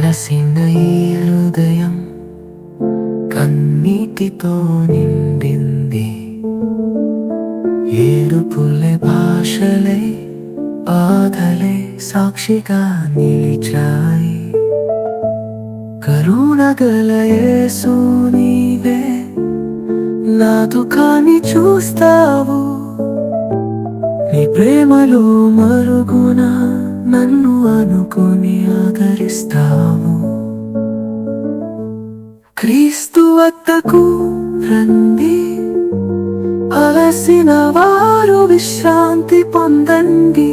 అలసిన ఈ హృదయం కన్నీటితో నిండింది. ఏడుపులే భాషలై బాధలే సాక్షిగా నిలిచాయి. కరుణగల యేసు నీవే నా దుఃఖాన్ని చూస్తావు. నీ ప్రేమలో మరుగున నన్ను అనుకుని ఆదరిస్తావు. క్రీస్తు వద్దకు రండి, అలసిన వారు విశ్రాంతి పొందండి.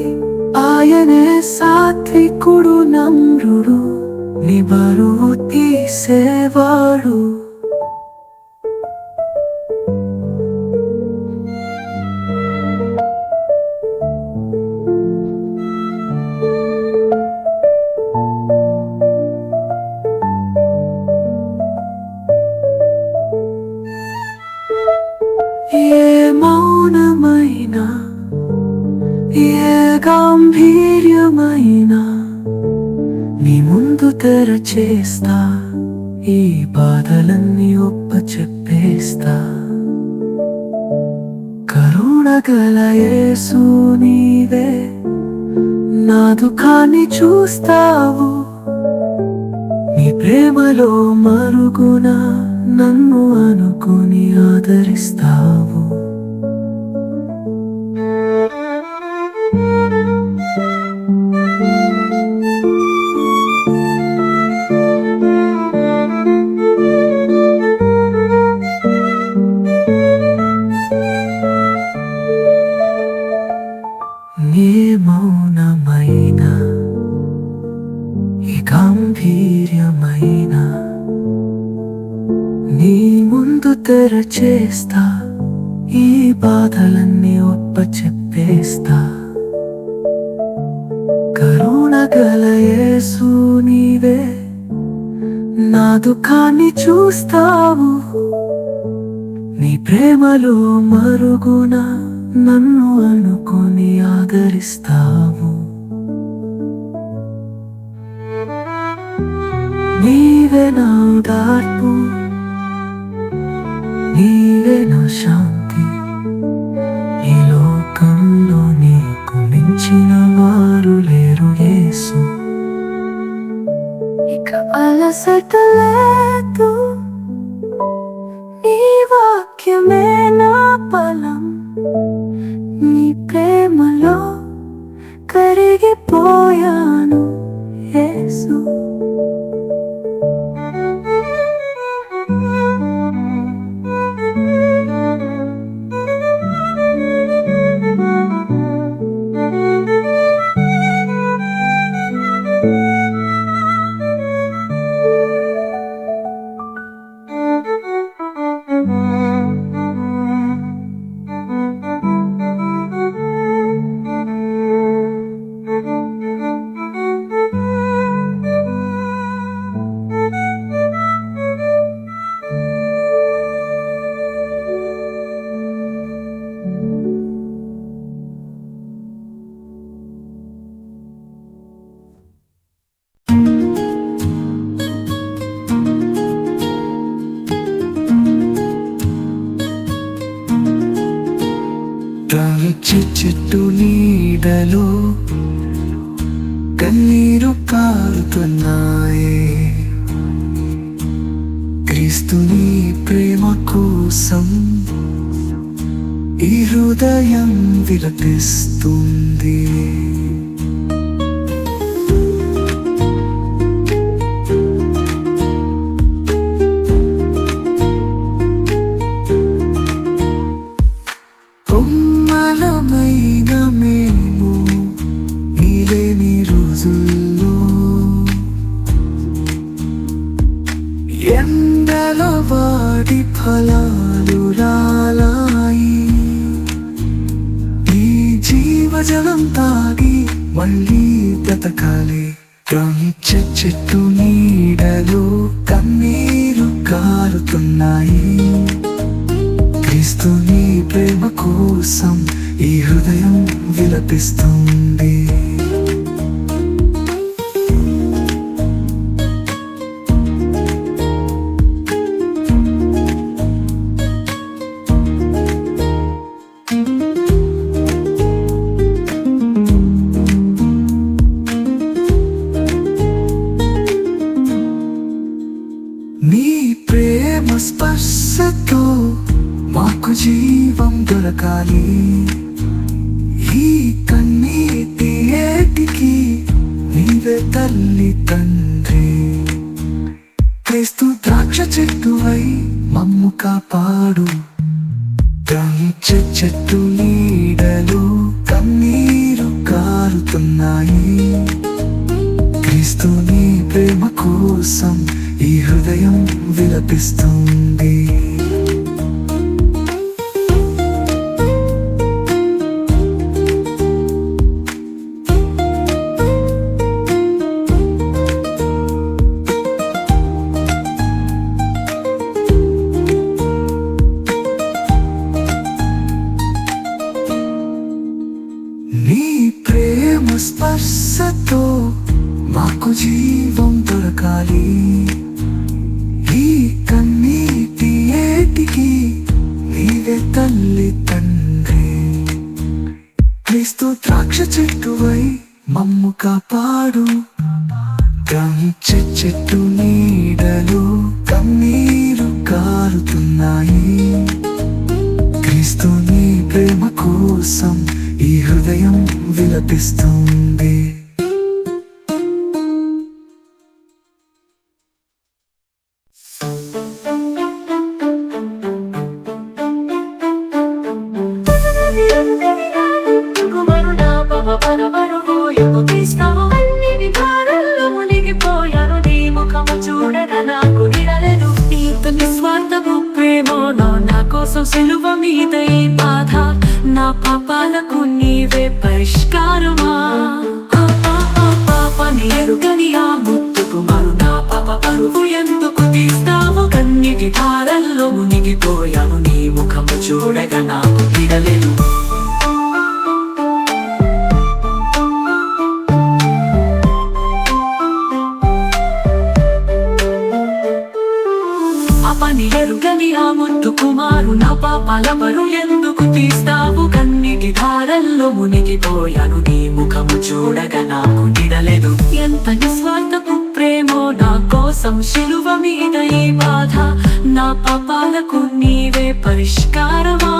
ఆయనే సాత్వికుడు, నమ్రుడు, నీ బరువు తీసేవాడు. ఏ మౌనమైనా ఏ గాంభీర్యమైనా నీ ముందు తెరచేస్తా. ఈ బాధలన్నీ ఒప్పచెప్పేస్తా. కరుణగల యేసు నీవే నా దుఃఖాన్ని చూస్తావు. నీ ప్రేమలో మరుగున నన్ను అనుకుని ఆదరిస్తావు. నీ మౌనమైన ఈ గాంభీర్యమైన నీ ముందు తెరచేస్తా. ఈ బాధలన్నీ ఒప్పచెప్పేస్తా. కరుణగల యేసు నీవే నా దుఃఖాన్ని చూస్తావు. నీ ప్రేమలో మరుగున నన్ను అనుకుని ఆదరిస్తావు. నీవే నా ఓదార్పు, నీవే నా శాంతి. ఈ లోకంలో నీకు మించిన వారు లేరు యేసు. ఇక అలసట లేదు, నీ వాక్యమే నా బలం. నీ ప్రేమలో కరిగిపోయాను యేసు. రాచి చెట్టు నీడలో కన్నీరు కారుతున్నాయే. క్రీస్తుని ప్రేమ కోసం ఈ హృదయం విలపిస్తుంది. కొమ్మలమైన మేము నీలేని రోజుల్లో ఎండలో వాడి ఫలాలు రాలాయి. ఈ జీవజలం తాగి మళ్ళీ బ్రతకాలి. రాచి చెట్టు నీడలో కన్నీరు కారుతున్నాయి. క్రీస్తుని ప్రేమ కోసం ఈ హృదయం విలపిస్తుంది. దొరకాలి. ఈ కన్నీటి ఏటికి నీవే తల్లి తండ్రి. క్రీస్తు ద్రాక్ష చెట్టువై మమ్ము కాపాడు. ద్రాక్ష చెట్టు నీడలు కన్నీరు కారుతున్నాయి. క్రీస్తు నీ ప్రేమ కోసం ఈ హృదయం విలపిస్తుంది. నీ ప్రేమ స్పర్శతో మాకు జీవం దొరకాలి. ఈ కన్నీటి ఏటికి నీవే తల్లి తండ్రి. క్రీస్తు ద్రాక్ష చెట్టువై మమ్ము కాపాడు. ద్రాక్ష చెట్టు నీడలు కన్నీరు కారుతున్నాయి. క్రీస్తు నీ ప్రేమ కోసం ఈ హృదయం విలపిస్తుంది. సిలువ మీద ఈ బాధ నా పాపాలకు నీవే పరిష్కారమా. పాపని ఎరుగని ఆ ముద్దుకు మరు నా పాప పరువు ఎందుకు తీస్తావు. కన్నీటి ధారల్లో మునిగిపోయాను నీ ముఖము చూడగా నాకు విడలేదు. పని ఎరుగని ఆ ముద్దు కుమారు నా పాపాల బరు ఎందుకు తీస్తావు. కన్నీటి ధారల్లో మునిగిపోయాను నీ ముఖము చూడగా నాకు నిడలేదు. ఎంత నిస్వార్థపు ప్రేమో నా కోసం సిలువ మీద ఈ బాధ నా పాపాలకు నీవే పరిష్కారమా.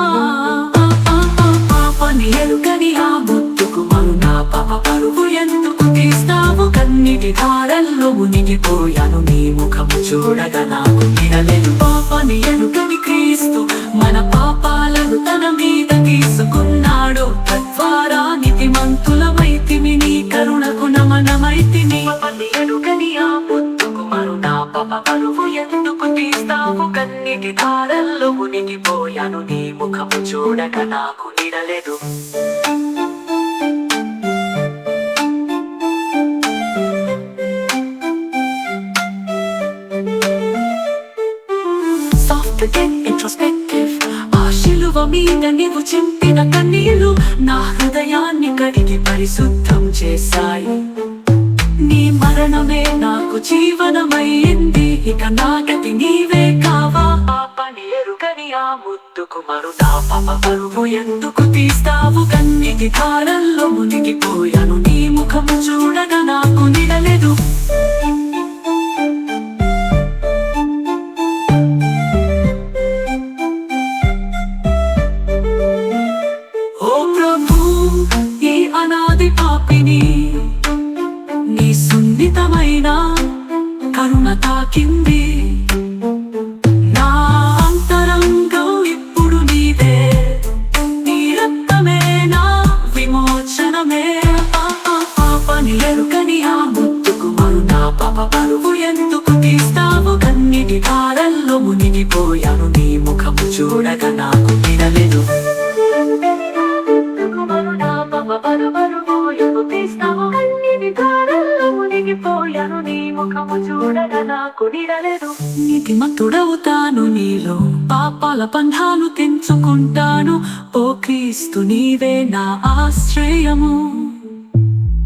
పని ఎరుగని ఆ ముద్దు కుమారు నా పాప పరువు ఎందుకు తీస్తావు. కన్నీటి ధారల్లో మునిగిపోయాను నీ ముఖము చూడగా నాకు నిడలేదు. పాపని ఎరుగని క్రీస్తు మన పాపాలను తన మీద తీసుకున్నాడు. తద్వారా నీతిమంతులమైతిమి నీ కరుణకు నమనమైతిమి. పాపని ఎరుగని ఆ ముద్దు కుమారు నా పాప పరువు ఎందుకు తీస్తావు. కన్నీటి ధారల్లో మునిగిపోయాను నీ ముఖము చూడగా నాకు నిడలేదు. ఇంట్రోస్పెక్టివ్ ఆ శిలువ మీద నీవు చింపిన కన్నీళ్లు నా హృదయాన్ని కడిగి పరిశుద్ధం చేశాయి. నీ మరణమే నాకు జీవనమైంది. ఇక నా గతి నీవే కావా. పాపని ఎరుగని ఆ ముద్దుకు మరు నా పాప పరువు ఎందుకు తీస్తావు. కన్నీటి ధారల్లో మునిగిపోయాను నీ ముఖము చూడగా నాకు నిడలేదు. నీ సున్నితమైన కరుణ తాకింది నా అంతరంగం ఇప్పుడు నీదే. నీ రక్తమే నా విమోచనమే. పాపని ఎరుగని ఆ ముద్దుకు మరు నా పాప పరువు ఎందుకు తీస్తావు. కన్నీటి ధారల్లో మునిగిపోయాను నీ ముఖము చూడగా నాకు విడలేదు. నీతిమంతుడవుతాను నీలో పాపాల బంధాలు తెంచుకుంటాను. ఓ క్రీస్తు నీవే నా ఆశ్రయము.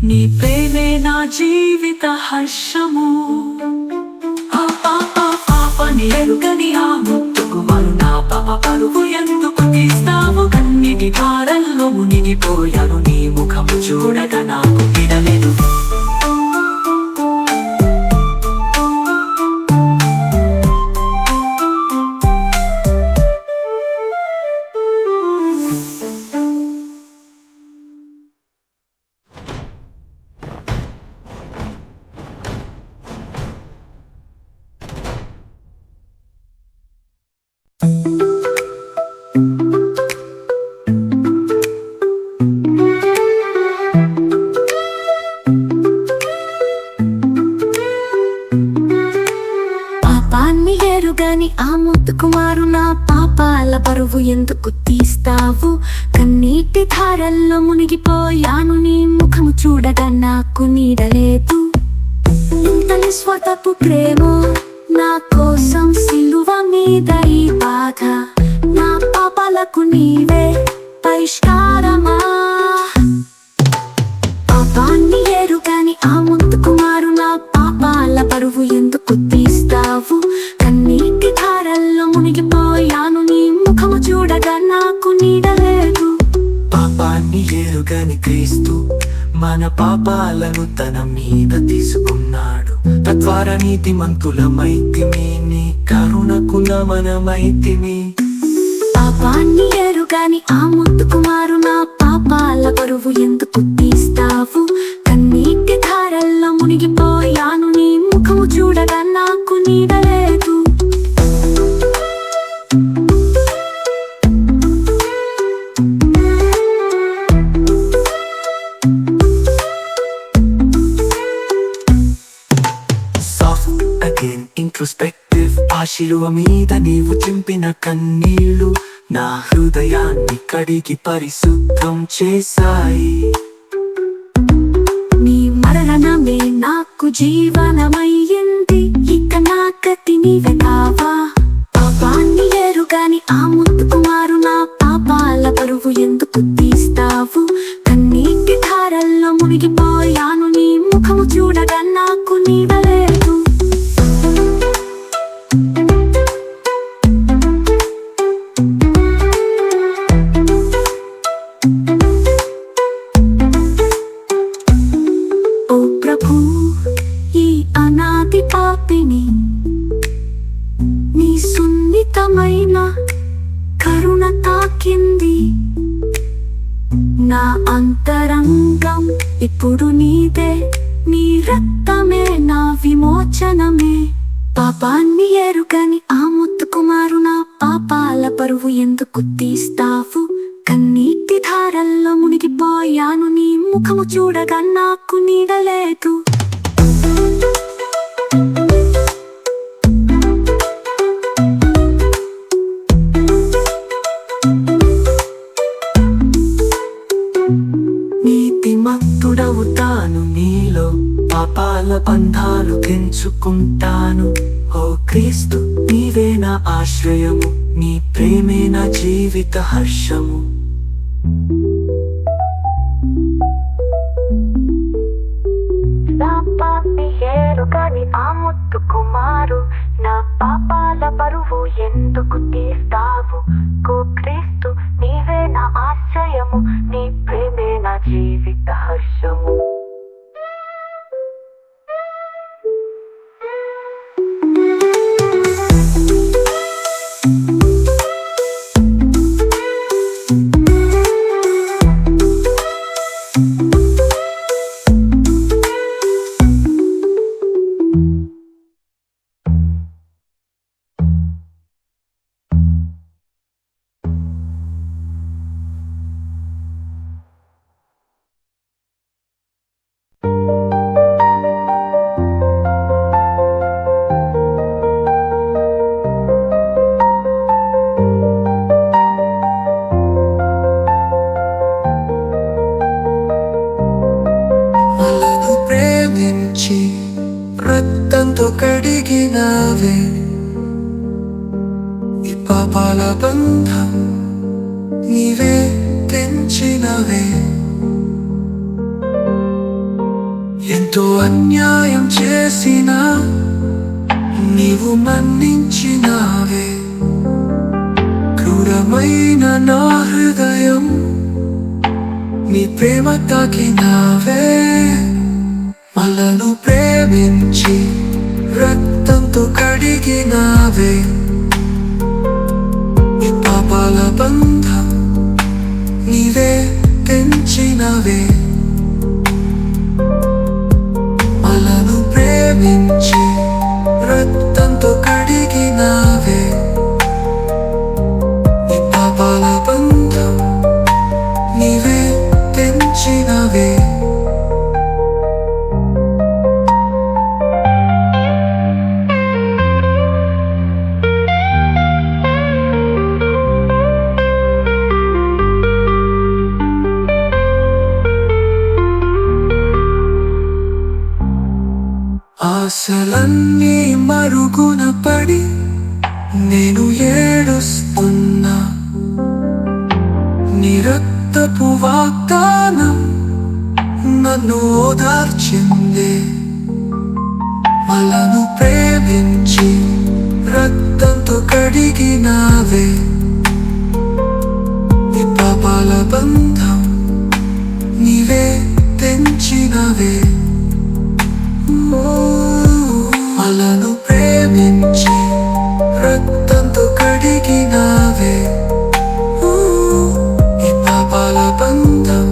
నీ ప్రేమే నా జీవిత హర్షము. పాపని ఎరుగని ఆ ముద్దుకు మరు నా పాప పరువు ఎందుకు తీస్తావు. కన్నీటి ధారల్లో మునిగిపోయాను నీ ముఖము చూడగా నాకు విడలేదు. ఎరుగని ఆ ముద్దు కుమారు నా పాపాల బరువు ఎందుకు తీస్తావు? కన్నీటి ధారల్లో మునిగిపోయాను, నీ ముఖము చూడగా నాకు నీడలేదు. ఇంతని స్వతపు ప్రేమో నా కోసం సిలువ మీద ఈ బాధ, నా పాపాలకు నీవే పరిష్కారమా? పాపాన్ని ఎరుగని ఆ ముద్దు కుమారు నా పాపాల బరువు ఎందుకు తీస్తావు? కన్నీటి ధారల్లో మునిగిపోయాను, నీ ముఖము చూడగా నాకు నీడలేదు. పాపాన్ని ఎరుగని క్రీస్తు మన పాపాలను తన మీద తీసుకున్నాడు. తద్వారా నీతిమంతులమైతిమి, నీ కరుణకు నమనమైతిమి. పాపాన్ని ఎరుగని ఆ ముద్దు కుమారు నా పాపాల బరువు ఎందుకు తీస్తావు? కన్నీటి ధారల్లో మునిగిపోయాను, నీ ముఖము చూడగా నాకు నీడలేదు. ఇంట్రోస్పెక్టివ్ ఆ శిలువ మీద నీవు చింపిన కన్నీళ్ళు నా హృదయాన్ని కడిగి పరిశుద్ధం చేశాయి. నీ మరణమే నాకు జీవనమయ్యింది, ఇక నా గతి నీవే కావా? పాపాన్ని ఎరుగని ఆ ముద్దు కుమారు నా పాపాల బరువు ఎందుకు తీస్తావు? కన్నీటి ధారల్లో మునిగిపోయాను, నీ ముఖము చూడగా నాకు నీడలేదు. ఓ ప్రభు, ఈ అనాది పాపిని నీ సున్నితమైన కరుణ తాకింది. నా అంతరంగం ఇప్పుడు నీదే, నీ రక్తమే నా విమోచనమే. పాపాన్ని ఎరుగని ఆ ముద్దు కుమారు నా పాపాల బరువు ఎందుకు తీస్తావు? కన్నీటి ధారల్లో మునిగిపోయాను, నీ ముఖము చూడగా నాకు నీడలేదు. నీతిమంతుడవుతాను, నీలో పాపాల బంధాలు తెంచుకుంటాను. ఓ క్రీస్తు, నీవే నా ఆశ్రయము, నీ ప్రేమే నా జీవిత హర్షము. పాపాన్ని ఎరుగని ఆ ముద్దు కుమారు నా పాపాల బరువు ఎందుకు తీస్తావు? ఓ క్రీస్తు, నీవే నా ఆశ్రయము, నీ ప్రేమే నా జీవిత హర్షము. నన్ను ప్రేమించి రక్తంతో కడిగినావే, ఈ పాపాల బంధం నీవే తెంచినవే. ఎంతో అన్యాయం చేసినా నీవు మన్నించినావే. క్రూరమైన నా హృదయం నీ ప్రేమ తాకినావే. మనను ప్రేమించి రక్తంతో కడిగినావే, ఈ పాపాల బంధం నీవే తెంచినవే. మనను ప్రేమించి రక్తంతో కడిగినావే, ఈ పాపాల బంధం నీవే తెంచినవే. ఆశలన్నీ మరుగున పడి నేను ఏడుస్తున్నా, నీ రక్తపు వాగ్దానం నన్ను ఓదార్చిందే. మలను ప్రేమించి రక్తంతో కడిగినావే, నీ పాపాల బంధం నీవే తెంచినవే. మలను ప్రేమించి రక్తంతో కడిగినావే, నీ పాపాల బంధం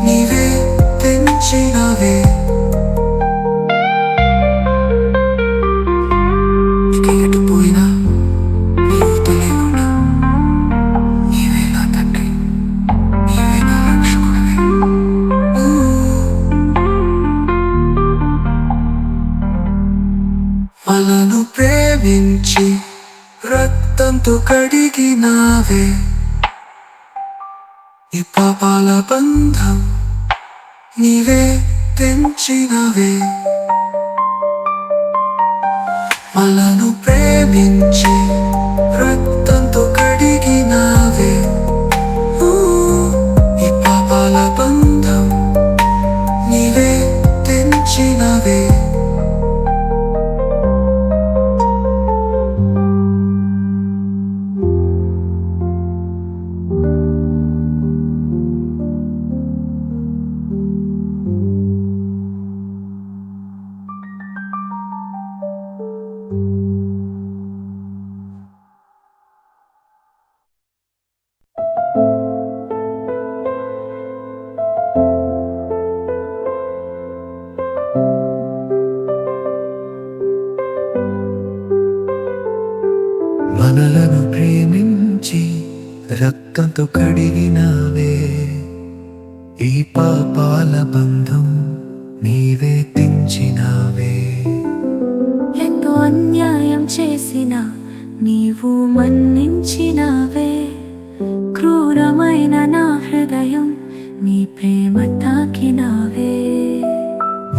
నీవే తెంచినవే. ఇక ఎటు పోయినా నీవు తెలియకుండా నీవే నా తండ్రి, నీవే నా రక్షకుడివే. మలను ప్రేమించి రక్తంతో కడిగినావే, నీ పాపాల బంధం నీవే తెంచినవే. మలను ప్రేమించి రక్తంతో కడిగినావే, నీ పాపాల బంధం నీవే తెంచినవే. మనలను ప్రేమించి రక్తంతో కడిగినావే, ఈ పాపాల బంధం నీవే తెంచినావే. ఎంతో అన్యాయం చేసిన నీవు మన్నించినావే, క్రూరమైన నా హృదయం నీ ప్రేమ తాకినావే.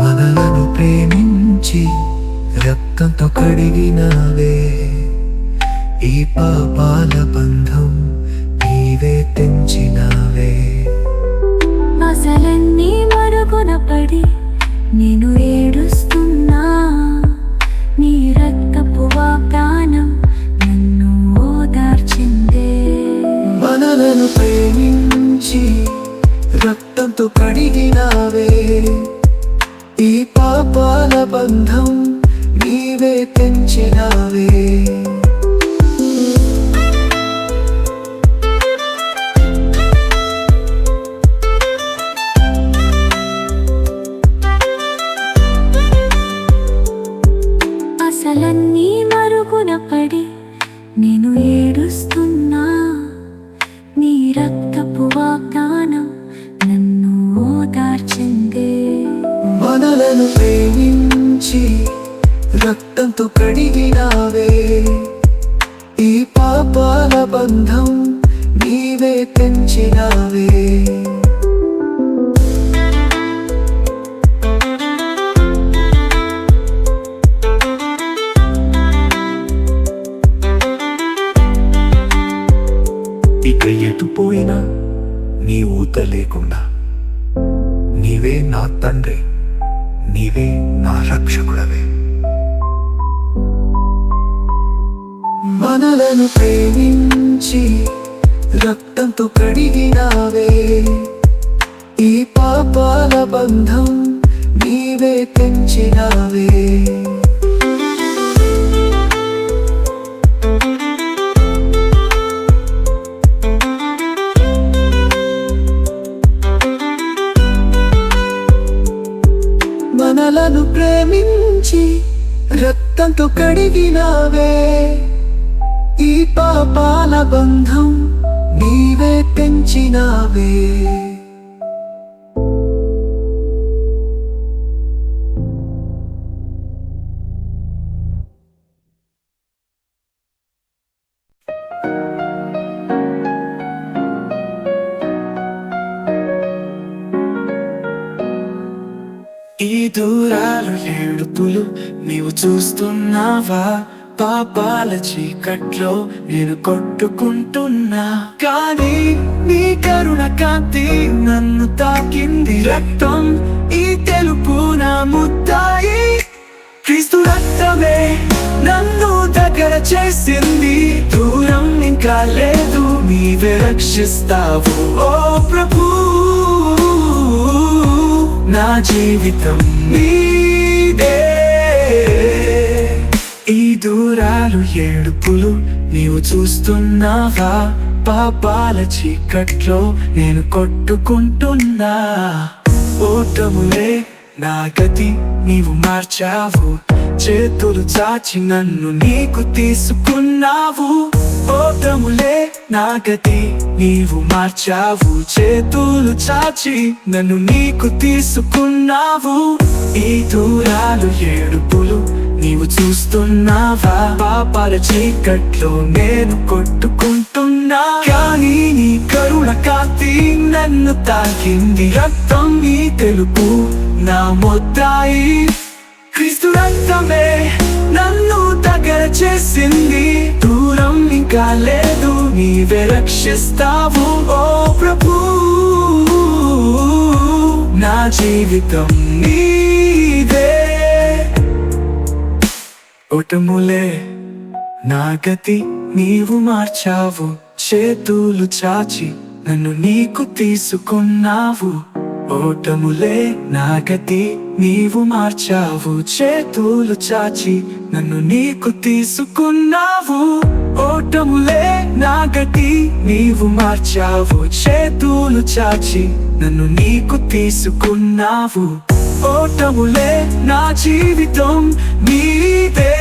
మనలను ప్రేమించి రక్తంతో కడిగినావే, ఈ పాపాల బంధం నీవే తెంచినావే. అసలన్నీ మరుగున పడి నేను ఏడుస్తున్నా, నీ రక్తపు వాగ్దానం నన్ను ఓదార్చిందే. మనలను ప్రేమించి రక్తంతో కడిగినావే, ఈ పాపాల బంధం నీవే తెంచినావే. అసలన్నీ మరుగున పడి నేను ఏడుస్తున్నా, నీ రక్తపు వాగ్దానం నన్ను ఓదార్చిందే. మనలను ప్రేమించి రక్తంతో కడిగినావే, ఈ పాపాల బంధం నీవే తెంచినావే. ఇక ఎటు పోయినా నీ ఊత లేకుండా నీవే నా తండ్రి, నీవే నా రక్షకుడవే. మనలను ప్రేమించి రక్తంతో కడిగినావే, ఈ పాపాల బంధం నీవే తెంచినావే. మనలను ప్రేమించి రక్తంతో కడిగినావే, ఈ పాపాల బంధం నీవే తెంచినావే. ఈ దూరాలు ఏడుపులు నీవు చూస్తున్నావా? పాపాల చీకట్లో నేను కొట్టుకుంటున్నా, కానీ నీ కరుణ కాంతి నన్ను తాకింది. రక్తం ఈ తెలుపు నా ముద్దాయి, క్రీస్తు రక్తమే నన్ను దగ్గర చేసింది. దూరం ఇంకా లేదు, నీవే రక్షిస్తావు. ఓ ప్రభు, నా జీవితం నీదే. ఈ దూరాలు ఏడుపులు నీవు చూస్తున్నావా? పాపాల చీకట్లో నేను కొట్టుకుంటున్నా, ఓటములే నా గతి నీవు మార్చావు. చేతులు చాచి నన్ను నీకు తీసుకున్నావు. ఓటములే నా గతి నీవు మార్చావు. చేతులు చాచి నన్ను నీకు తీసుకున్నావు. ఈ దూరాలు ఏడుపులు నీవు చూస్తున్నావా? పాపాల చీకట్లో నేను కొట్టుకుంటున్నా, కానీ నీ కరుణ కాంతి నన్ను తాకింది. రక్తం ఈ తెలుపు నా మొద్దాయి, క్రీస్తు రక్తమే నన్ను దగ్గర చేసింది. దూరం ఇంకా లేదు, నీవే రక్షిస్తావు. ఓ ప్రభు, నా జీవితం నీదే. ఓటములే నా గతి నీవు మార్చావు. చేతులు చాచి నన్ను నీకు తీసుకున్నావు. ఓటములే నా గతి నీవు మార్చావు. చేతులు చాచి నన్ను నీకు తీసుకున్నావు. ఓటములే నా గతి నీవు మార్చావు. చేతులు చాచి నన్ను నీకు తీసుకున్నావు. ఓటములే నా జీవితం నీదే.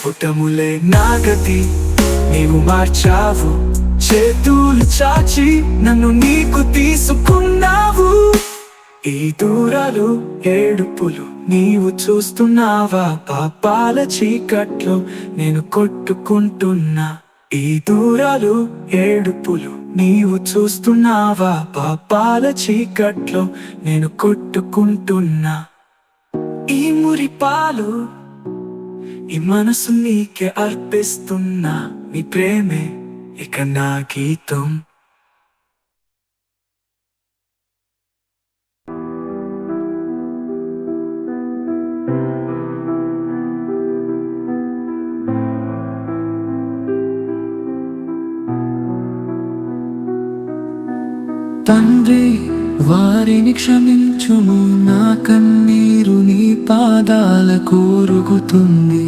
ఓటములే నా గతి నీవు మార్చావు. చేతులు చాచి నన్ను నీకు తీసుకున్నావు. ఈ దూరాలు ఏడుపులు నీవు చూస్తున్నావా? పాపాల చీకట్లో నేను కొట్టుకుంటున్నా. ఈ దూరాలు ఏడుపులు నీవు చూస్తున్నావా? పాపాల చీకట్లో నేను కొట్టుకుంటున్నా. ఈ మురిపాలు ఈ మనసు నీకే అర్పిస్తున్నా. నీ ప్రేమే ఇక నా గీతం. తండ్రి, వారిని క్షమించుము, నా కన్నీరు నీ పాదాల కోరుగుతుంది.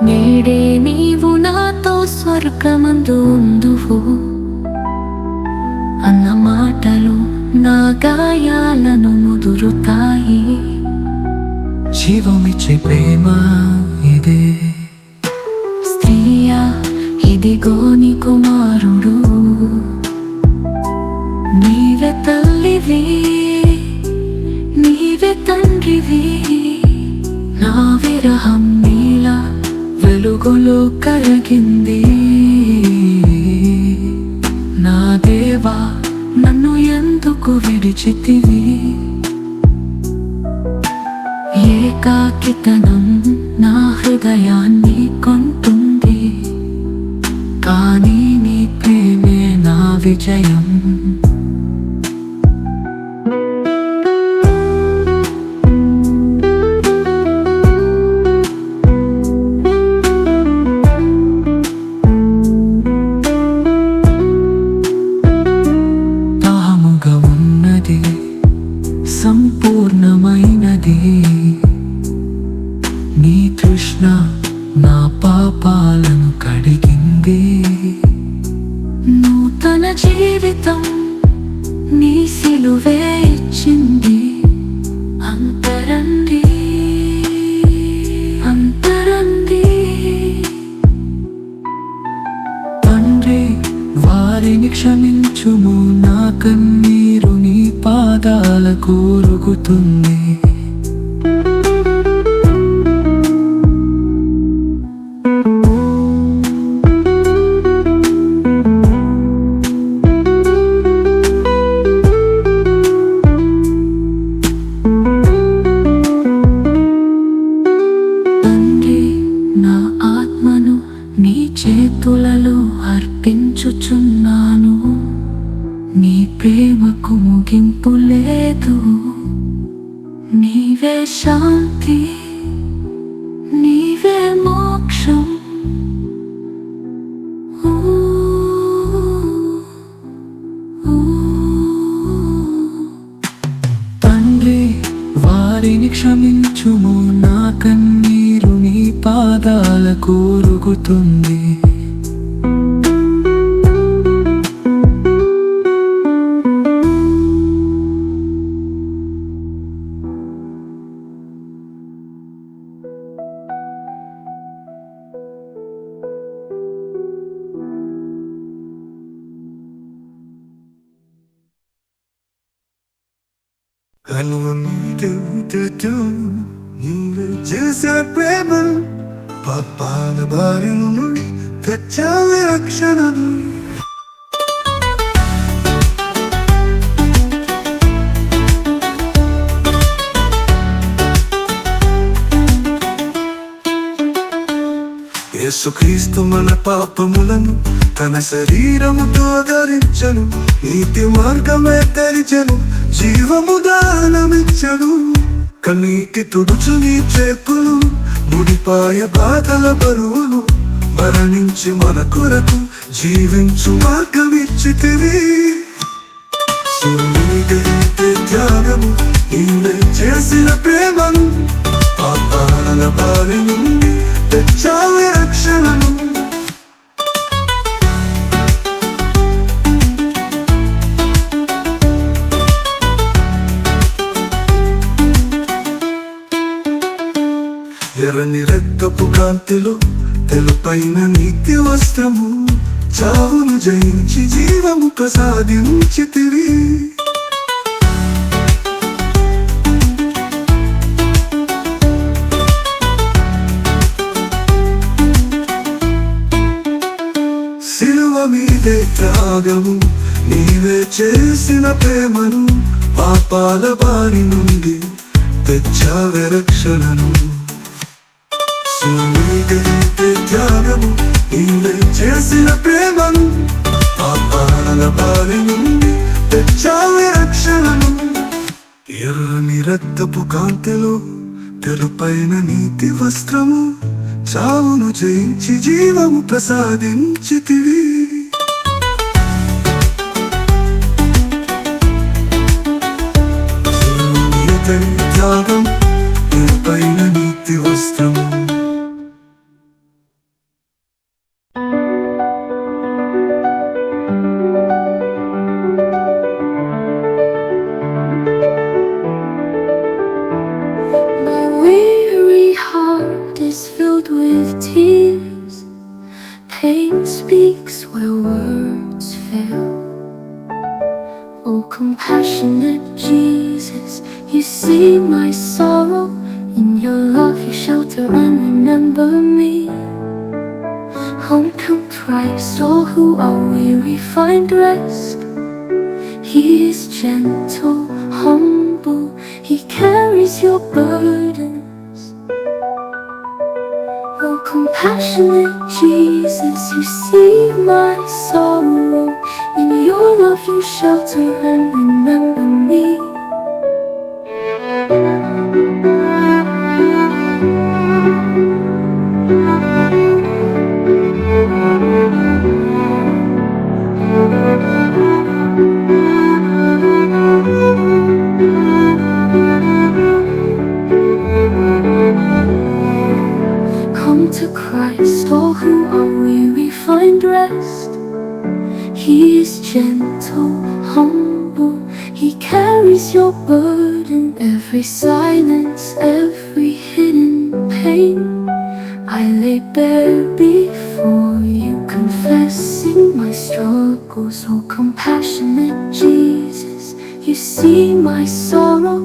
నేడే నీవు నాతో స్వర్గమందు ఉందువు అన్న మాటలు నా గాయాలను ముదురుతాయి. జీవమిచ్చే ప్రేమ ఇదే. స్త్రీయా, ఇదిగో నీ కుమారుడు. నీవే తల్లివి, నీవే తండ్రివి. నా విరహం నీలా వెలుగులో కరిగింది. నా దేవా, నన్ను ఎందుకు విడిచితివి? ఏకాకితనం నా హృదయాన్ని కొంటుంది, కానీ నీ ప్రేమే నా విజయం. సంపూర్ణమైనది నీ తృష్ణ నా పాపాలను కడిగింది. నూతన జీవితం నీ సిలువే ఇచ్చింది. అంతరండి అంతరండి. తండ్రి, వారిని క్షమించుము, నా కన్నీరు నీ పాదాల కోరుగుతుంది. ప్రేమకు ముగింపు లేదు. నీవే శాంతి, నీవే మోక్షం. తండ్రి, వారిని క్షమించుము, నా కన్నీరు నీ పాదాలకు ఒరుగుతుంది. నీవే చేసే ప్రేమ, పాపాల బారి నుండి తెచ్చావే రక్షణను. యేసుక్రీస్తు మన పాపములను తన శరీరముతో ధరించను, నీతి మార్గమే తెరిచెను, జీవము దానమిచ్చను. కన్నీటి తుడుచు నీ చేతులు, ముడిపాయ బాధల బరువులు, మరణించి మన కొరకు జీవించు మార్గమిచ్చితివి. నీకైతే త్యాగము, నీవే చేసిన ప్రేమను, పాపాల బారి నుండి తెచ్చావే రక్షణను. ఎర్రని రక్తపు కాంతిలో తెలుపైన నీతి వస్త్రము, చావును జయించి జీవము ప్రసాదించితివి. శిలువ మీదే త్యాగము, నీవే చేసిన ప్రేమను, పాపాల బారి నుండి తెచ్చావే రక్షణను. నీకైతే త్యాగము, నీవే చేసిన ప్రేమను, పాపాల బారి నుండి తెచ్చావే రక్షణను. ఎర్రని రక్తపు కాంతిలో తెలుపైన నీతి వస్త్రము, చావును జయించి జీవము ప్రసాదించితివి. త్యాగం, తెలుపైన నీతి వస్త్రము. Filled with tears, pain speaks where words fail. Oh, compassionate Jesus, you see my sorrow. In your love you shelter and remember me. Home come Christ, all who are weary find rest. He is gentle, humble, he carries your burden. Oh, compassionate Jesus, you see my sorrow. In your love you shelter and remember me. To Christ, all who are weary find rest. He is gentle, humble, he carries your burden. Every silence, every hidden pain, I lay bare before you, confessing my struggles. Oh, compassionate Jesus, you see my sorrow.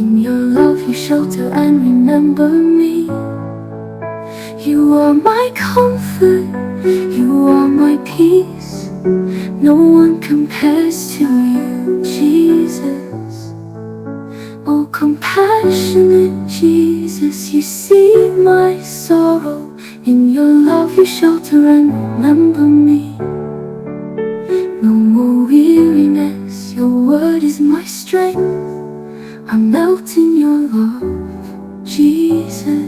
In your love you shelter and remember me. You are my comfort, you are my peace. No one compares to you, Jesus. Oh, compassionate Jesus, you see my sorrow. In your love you shelter and remember me. No more weariness, your strength. I melt in your love, Jesus.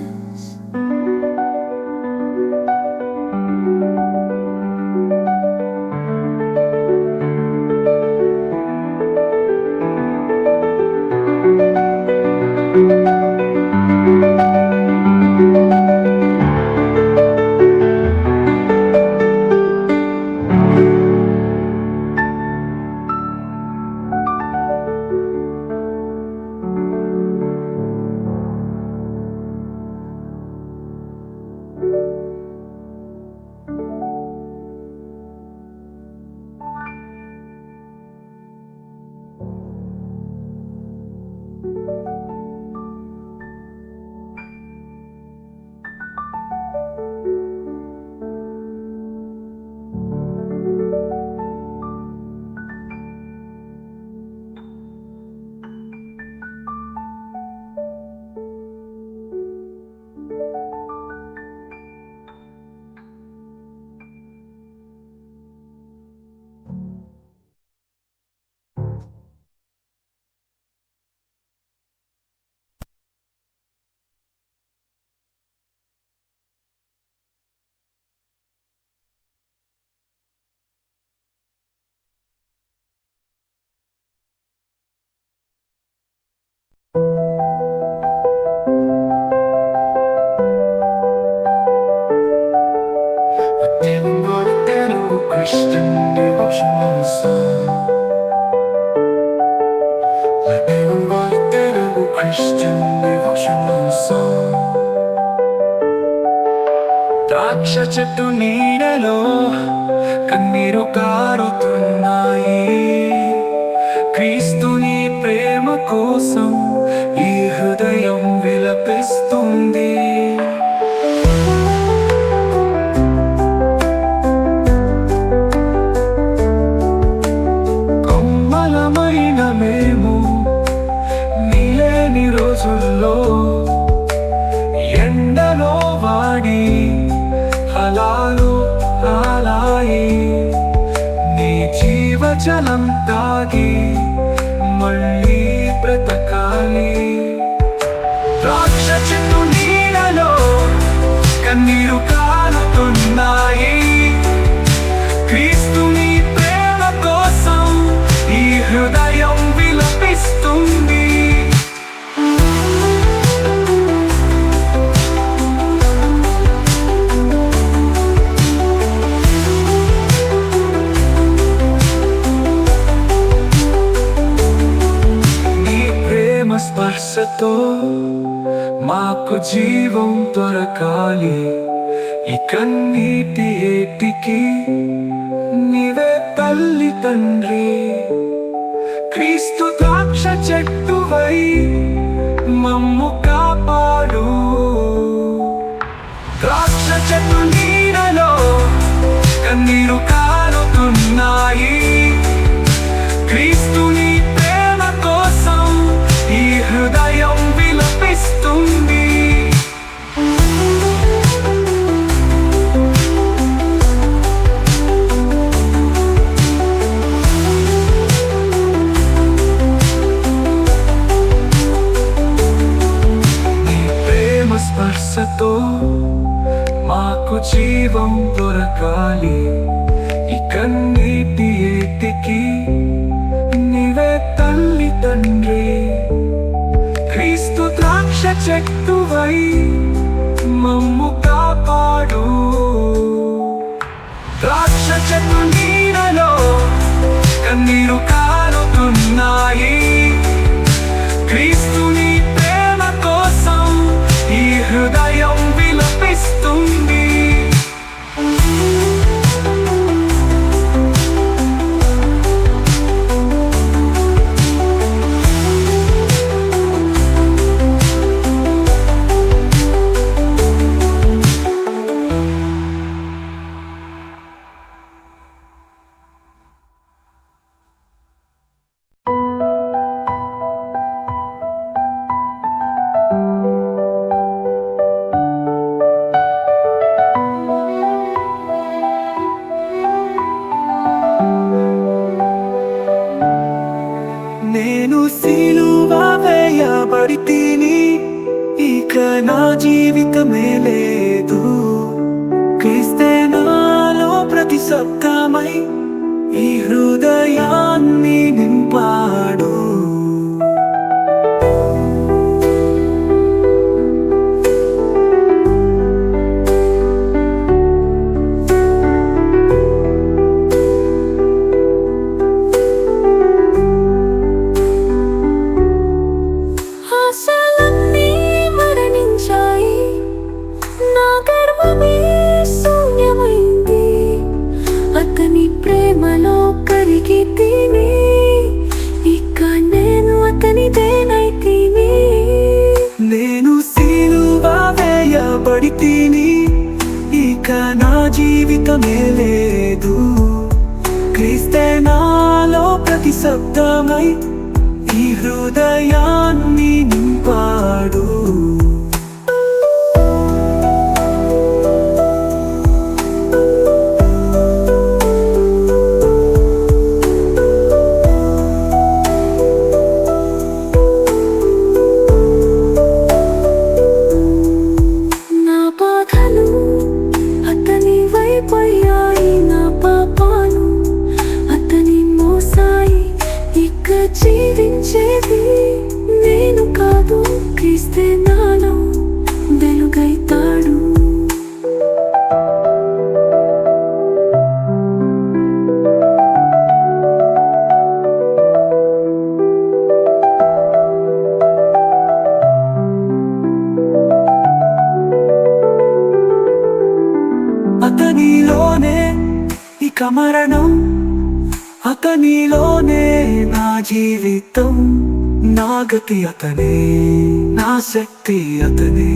Christian devotional song. Christian devotional song. ద్రాక్ష చెట్టు నీడలో కన్నీరు కారుతున్నాయి. క్రీస్తుని ప్రేమ కోసం ఈ హృదయం విలపిస్తుంది. కొమ్మలమైన మేము నీలేని రోజుల్లో ఎండలో వాడి ఫలాలు రాలాయి. నీ జీవజలం తాగి మళ్ళీ బ్రతకాలి. ద్రాక్ష చెట్టు నీడలో కన్నీరు కారుతున్నాయి. క్రీస్తుని ప్రేమ కోసం ఈ హృదయం విలపిస్తుంది. స్పర్శతో మాకు జీవం దొరకాలి. ఈ కన్నీటి ఏటికి నీవే తల్లి తండ్రి. క్రీస్తు ద్రాక్ష చెట్టువై మమ్ము కాపాడు. ద్రాక్ష చెట్టు నీడలో కన్నీరు కారుతున్నాయి. క్రీస్తుని ప్రేమ కోసం ఈ హృదయం విలపిస్తుంది. నీ ప్రేమ స్పర్శతో మాకు జీవం దొరకాలి. ఈ కన్నీటి ఏటికి నీవే తల్లి తండ్రి. క్రీస్తు ద్రాక్ష చెట్టువై మమ్ము కాపాడు. ద్రాక్ష చెట్టు నీడలో కన్నీరు కారుతున్నాయి. క్రీస్తుని ప్రేమ కోసం ఈ హృదయం విలపిస్తుంది. నేను సిలువ వేయబడితిని, ఇక నా జీవితమే లేదు. క్రీస్తే నాలో ప్రతి శబ్దమై ఈ హృదయాన్ని నింపాడు. ఆశలన్నీ మరణించాయి, నా గర్వమే శూన్యమైంది. అతని ప్రేమలో కరిగి తిని, ఇక నేను అతనిదేనైతిని. నేను సిలువ వేయబడితిని, ఇక నా జీవితమే లేదు. క్రీస్తే నాలో ప్రతి శబ్దమై ఈ హృదయాన్ని నింపాడు. నా బాధలు అతని వైపయ్యాయి, నా పాపాలు అతని మోసాయి. ఇక జీవించేది నేను కాదు, క్రీస్తే నాలో వెలుగైతాడు. అతనిలోనే ఇక మరణం, అతనిలోనే నా జీవితం. నా గతి అతనే, నా శక్తి అతనే.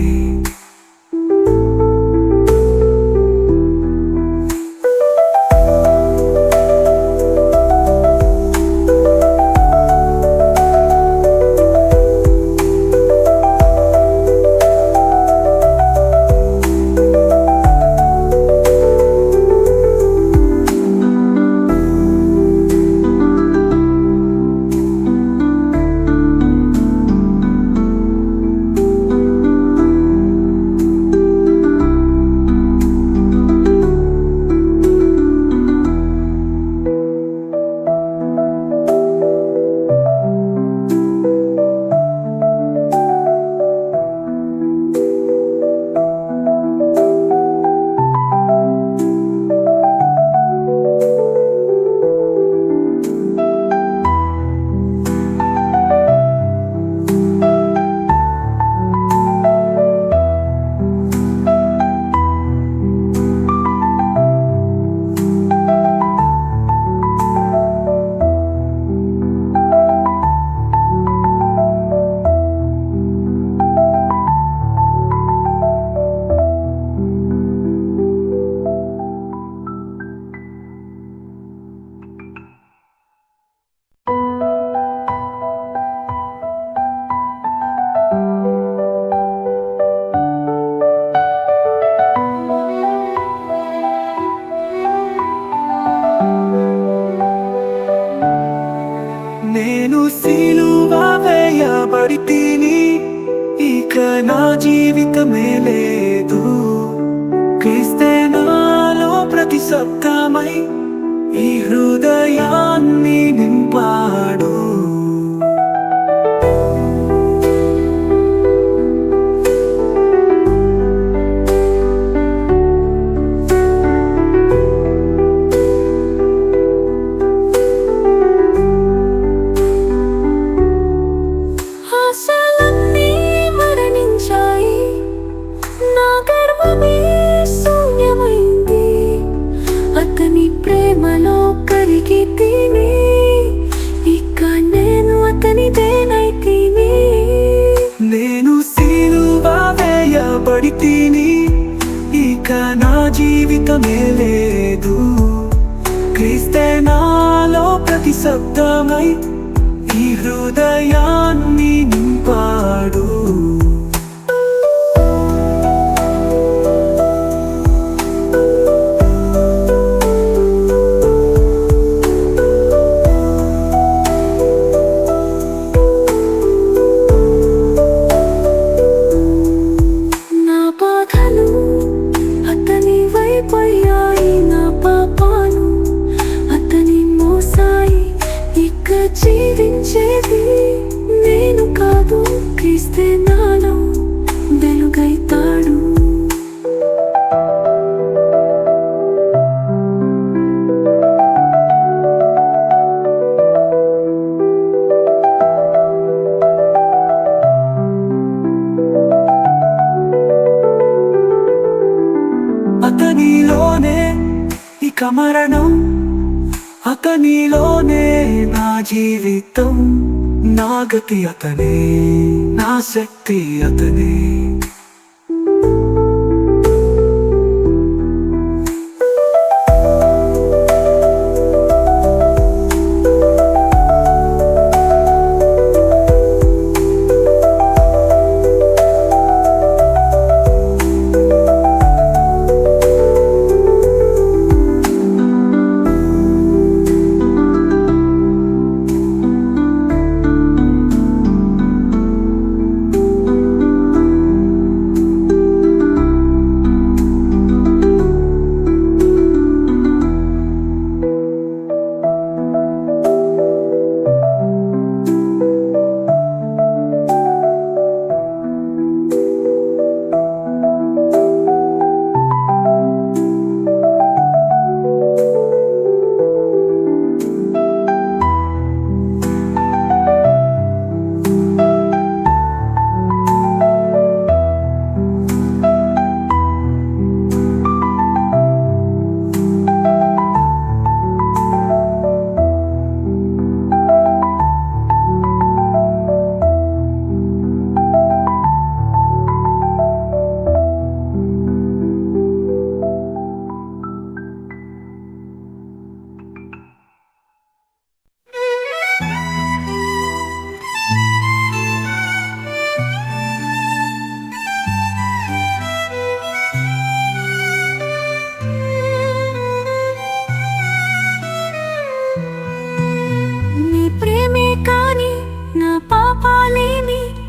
నేను సిలువ వేయబడితిని, ఇక నా జీవితమే లేదు. క్రీస్తే నాలో ప్రతి శబ్దమై ఈ హృదయాన్ని నింపాడు. ఆశలన్నీ మరణించాయి, నా గర్వమే శూన్యమైంది. అతని ప్రేమలో కరిగి తిని, ఇక నేను అతనిదేనైతిని. నేను సిలువ వేయబడితిని, ఇక నా జీవితమే లేదు. క్రీస్తే నాలో ప్రతి శబ్దమై ఈ హృదయాన్ని నింపాడు. జీవించేది నేను కాదు, క్రీస్తే నాలో వెలుగైతాడు. అతనిలోనే ఇక మరణం, అతనిలోనే నా జీవితం, నా గతి అతనే, నా శక్తి అతనే.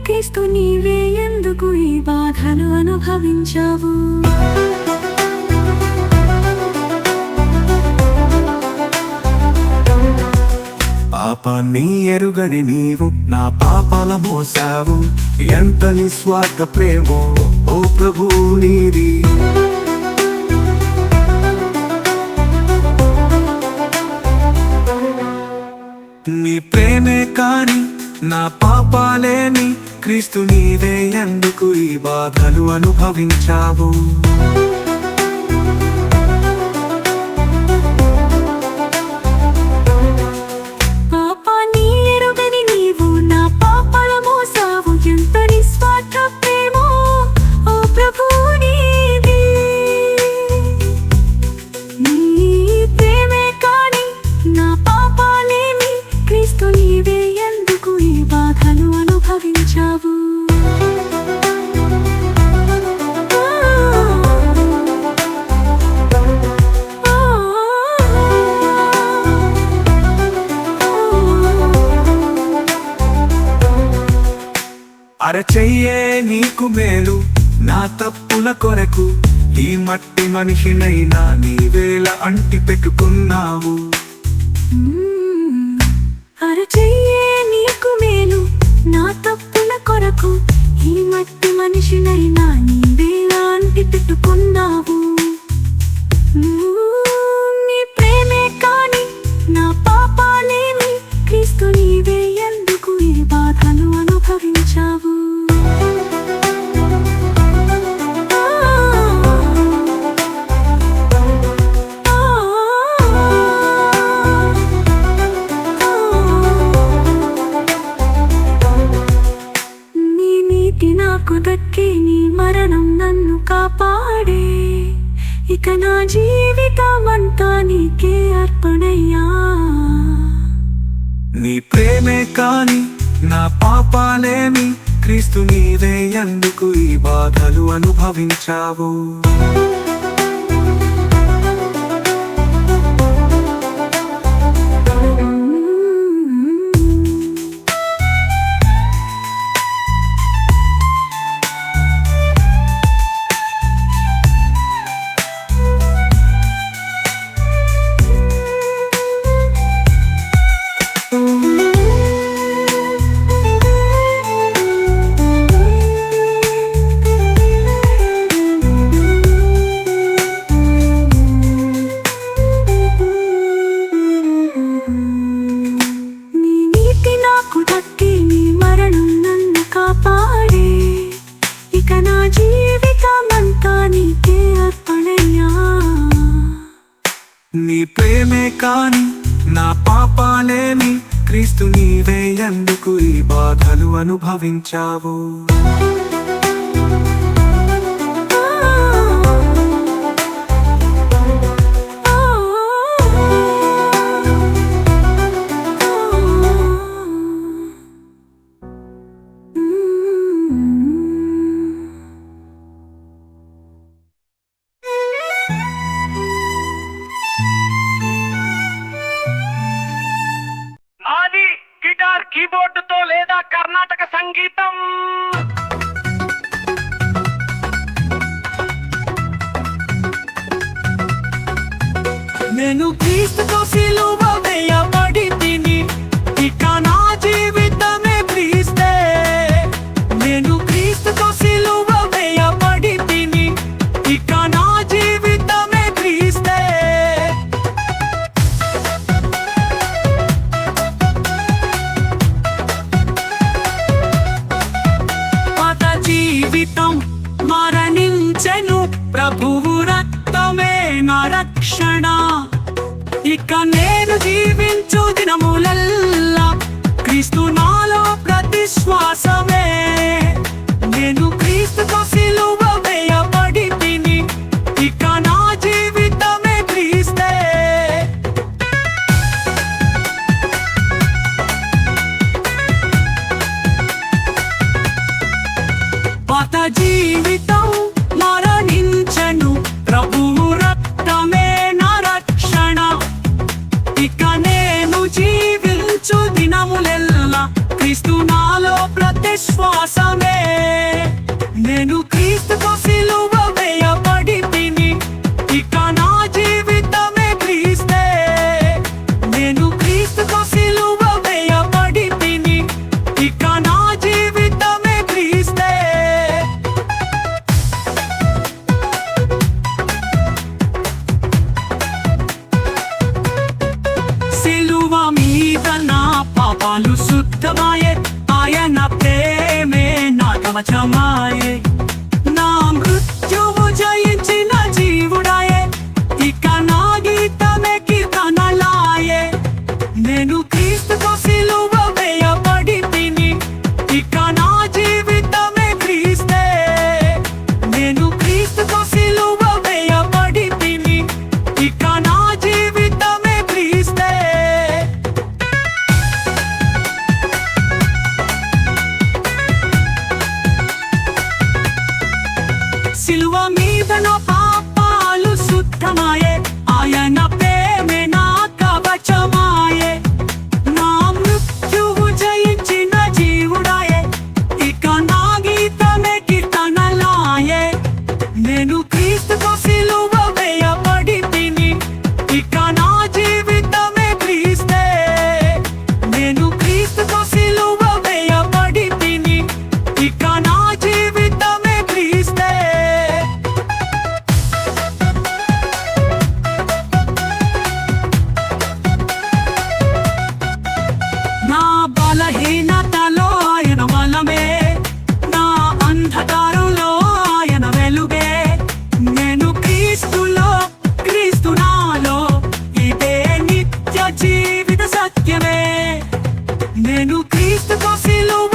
క్రీస్తు నీవే ఎందుకు ఈ బాధలు అనుభవించావు? పాపాన్ని ఎరుగని నీవు నా పాపాల మోసావు, ఎంత నిస్వార్థ ప్రేమో ఓ ప్రభు నీది. నీ ప్రేమే కాని నా పాపాలేని క్రీస్తు నీవే ఎందుకు ఈ బాధలు అనుభవించావు? పాపాన్ని ఎరుగని నీవు నా పాపాల మోసావు, ఎంత నిస్వార్థ ప్రేమో ఓ ప్రభు నీది. నీ ప్రేమే కాని నా పాపాలేని క్రీస్తు నీవే ఎందుకు ఈ బాధలు అనుభవించావు? అరచెయ్యే నీకు మేలు నా తప్పుల కొరకు, ఈ మట్టి మనిషినైనా నీవేళ అంటి పెట్టుకున్నావు. అరచెయ్యే నీకు మేలు నా తప్పుల కొరకు, ఈ మట్టి మనిషినైనా నీవేళ అంటి పెట్టుకున్నావు. నీ ప్రేమే కాని నా పాపాలేని క్రీస్తు నీవే ఎందుకు ఈ బాధలు అనుభవించావు? నీ నీతి నాకు దక్కి నీ మరణం నన్ను కాపాడే, ఇక నా జీవితమంతా నీకే అర్పణయ్యా. నీ ప్రేమే కాని నా పాపాలేమి క్రీస్తు నీవే ఎందుకు ఈ బాధలు అనుభవించావు? నాకు దక్కి నీ మరణం నన్ను కాపాడే ఇక నా జీవితమంతా నీకే అర్పణయ్యా నీ ప్రేమే కాని నా పాపాలేమి క్రీస్తు నీవే ఎందుకు ఈ బాధలు అనుభవించావు ఆది గిటార్ కీబోర్డుతో లేదా కర్ణాటక సంగీతం నేను క్రీస్తుతో సిలువ వేయబడి తిని ఇక నా జీవితమే క్రీస్తే నేను క్రీస్తుతో సిలువ వేయబడి తిని ఇక నా జీవితమే క్రీస్తే పాత జీవితం మరణించెను ప్రభువు రక్తమే నా రక్షణ ఇక నేను జీవించు దినములల్లా క్రీస్తు నాలో ప్రతి శ్వాసమే నేను క్రీస్తుతో సిలువ వేయబడి తిని ఇక నా జీవితమే క్రీస్తే పాత జీవితం మరణించెను ప్రభువు రక్తమే నా రక్షణ ఇక నేను జీవించు దినములెల్లా క్రీస్తు నాలో ప్రతి శ్వాసమే నేను క్రీస్తుతో సిలువ వేయబడి తిని ఇక నా జీవితమే క్రీస్తే నేను క్రీస్తుతో సిలువ వేయబడి తిని ఇక నా జీవితమే క్రీస్తే సిలువ మీద నా పాపాలు శుద్ధమాయే ఆయన ప్రేమే నా కవచమాయే నా మృత్యువు జయించిన జీవుడాయే ఇక నా గీతమే కీర్తనలాయే నేను క్రీస్తుతో సిలువ వేయబడి తిని ఇక నా జీవితమే క్రీస్తే నేను క్రీస్తుతో సిలువ వేయబడి తిని ఇక నా జీవితమే క్రీస్తే సిలువ మీద నా పాపాలు శుద్ధమాయే ఆయన ప్రేమే నా కవచమాయే నా మృత్యువు జయించిన జీవుడాయే ఇక నా గీతమే కీర్తనలాయే నేను క్రీస్తుతో సిలువ వేయబడి తిని ఇక నా జీవితమే క్రీస్తే నేను క్రీస్తుతో సిలువ వేయబడి తిని ఇక నా జీవితమే క్రీస్తే నా బలహీనతలో ఆయన బలమే నా అంధకారంలో ఆయన వెలుగే నేను క్రీస్తులో క్రీస్తు నాలో ఇదే నిత్య జీవిత సత్యమే నేను క్రీస్తుతో సిలువ